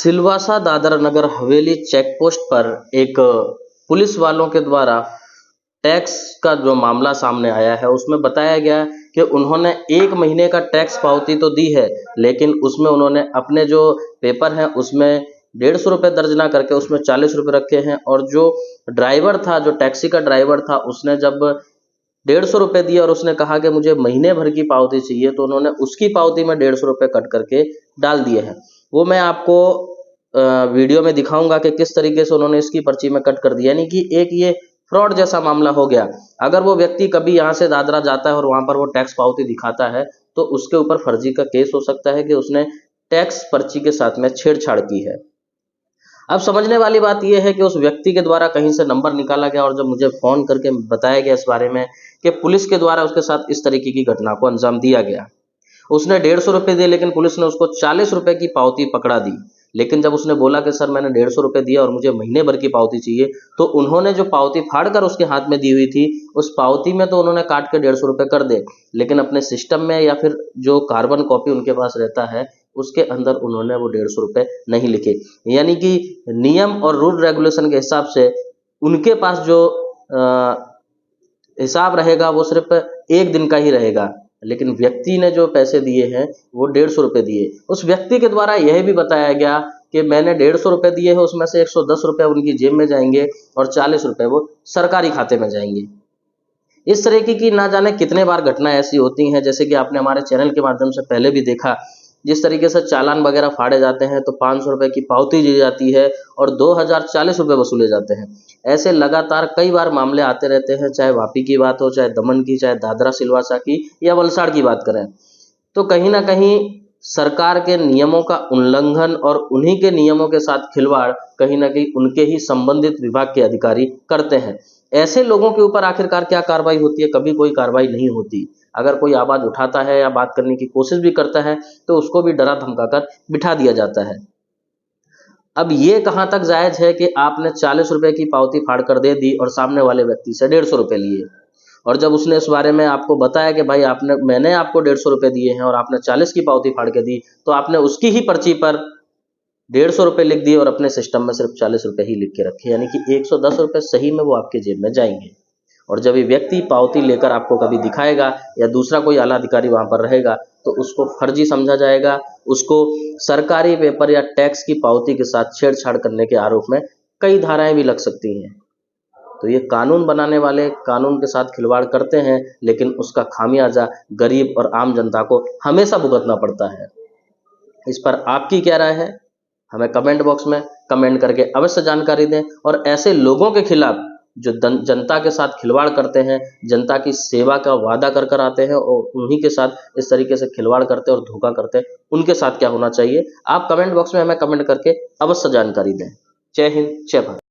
Silvassa Dadra Nagar Haveli check post पर एक police वालों के द्वारा टैक्स का जो मामला सामने आया है उसमें बताया गया कि उन्होंने 1 महीने का टैक्स पावती तो दी है, लेकिन उसमें उन्होंने अपने जो पेपर हैं उसमें 150 रुपये दर्ज ना करके उसमें 40 रुपये रखे हैं। और जो ड्राइवर था, जो टैक्सी का ड्राइवर था, उसने जब 150 रुपये दिए और उसने कहा कि मुझे महीने भर की पावती चाहिए, तो उन्होंने उसकी पावती में 150 रुपये कट करके डाल दिए हैं। वो मैं आपको वीडियो में दिखाऊंगा कि किस तरीके से उन्होंने इसकी पर्ची में कट कर दिया, यानी कि एक ये फ्रॉड जैसा मामला हो गया। अगर वो व्यक्ति कभी यहाँ से दादरा जाता है और वहाँ पर वो टैक्स पावती दिखाता है तो उसके ऊपर फर्जी का केस हो सकता है कि उसने टैक्स पर्ची के साथ में छेड़छाड़ की है। अब समझने वाली बात यह है कि उस व्यक्ति के द्वारा कहीं से नंबर निकाला गया और जब मुझे फ़ोन करके बताया गया इस बारे में कि पुलिस के द्वारा उसके साथ इस तरीके की घटना को अंजाम दिया गया। उसने 150 रुपये दिए, लेकिन पुलिस ने उसको 40 रुपये की पावती पकड़ा दी। लेकिन जब उसने बोला कि सर मैंने 150 रुपये दिया और मुझे महीने भर की पावती चाहिए, तो उन्होंने जो पावती फाड़ कर उसके हाथ में दी हुई थी, उस पावती में तो उन्होंने काट के 150 रुपये कर दे, लेकिन अपने सिस्टम में या फिर जो कार्बन कॉपी उनके पास रहता है उसके अंदर उन्होंने वो 150 रुपये नहीं लिखे। यानी कि नियम और रूल रेगुलेशन के हिसाब से उनके पास जो हिसाब रहेगा वो सिर्फ 1 दिन का ही रहेगा, लेकिन व्यक्ति ने जो पैसे दिए हैं वो 150 रुपये दिए। उस व्यक्ति के द्वारा यह भी बताया गया कि मैंने 150 रुपये दिए हैं, उसमें से 110 रुपये उनकी जेब में जाएंगे और 40 रुपये वो सरकारी खाते में जाएंगे। इस तरीके की ना जाने कितने बार घटनाएं ऐसी होती हैं, जैसे कि आपने हमारे चैनल के माध्यम से पहले भी देखा, जिस तरीके से चालान वगैरह फाड़े जाते हैं तो 500 रुपये की पावती दी जाती है और 2040 रुपये वसूले जाते हैं। ऐसे लगातार कई बार मामले आते रहते हैं, चाहे वापी की बात हो, चाहे दमन की, चाहे दादरा सिलवासा की या वलसाड़ की बात करें। तो कहीं ना कहीं सरकार के नियमों का उल्लंघन और उन्हीं के नियमों के साथ खिलवाड़ कहीं ना कहीं उनके ही संबंधित विभाग के अधिकारी करते हैं। ऐसे लोगों के ऊपर आखिरकार क्या कार्रवाई होती है? कभी कोई कार्रवाई नहीं होती। अगर कोई आवाज़ उठाता है या बात करने की कोशिश भी करता है तो उसको भी डरा धमकाकर बिठा दिया जाता है। अब ये कहाँ तक जायज़ है कि आपने 40 रुपये की पावती फाड़ कर दे दी और सामने वाले व्यक्ति से 150 रुपये लिए, और जब उसने इस बारे में आपको बताया कि भाई मैंने आपको 150 रुपये दिए हैं और आपने 40 की पावती फाड़ के दी, तो आपने उसकी ही पर्ची पर 150 रुपये लिख दिए और अपने सिस्टम में सिर्फ 40 रुपये ही लिख के रखे, यानी कि 110 रुपये सही में वो आपके जेब में जाएंगे। और जब ये व्यक्ति पावती लेकर आपको कभी दिखाएगा या दूसरा कोई आला अधिकारी वहाँ पर रहेगा तो उसको फर्जी समझा जाएगा, उसको सरकारी पेपर या टैक्स की पावती के साथ छेड़छाड़ करने के आरोप में कई धाराएं भी लग सकती हैं। तो ये कानून बनाने वाले कानून के साथ खिलवाड़ करते हैं, लेकिन उसका खामियाजा गरीब और आम जनता को हमेशा भुगतना पड़ता है। इस पर आपकी क्या राय है? हमें कमेंट बॉक्स में कमेंट करके अवश्य जानकारी दें। और ऐसे लोगों के खिलाफ जो जनता के साथ खिलवाड़ करते हैं, जनता की सेवा का वादा कर कर आते हैं और उन्हीं के साथ इस तरीके से खिलवाड़ करते हैं और धोखा करते हैं, उनके साथ क्या होना चाहिए? आप कमेंट बॉक्स में हमें कमेंट करके अवश्य जानकारी दें। जय हिंद, जय भारत।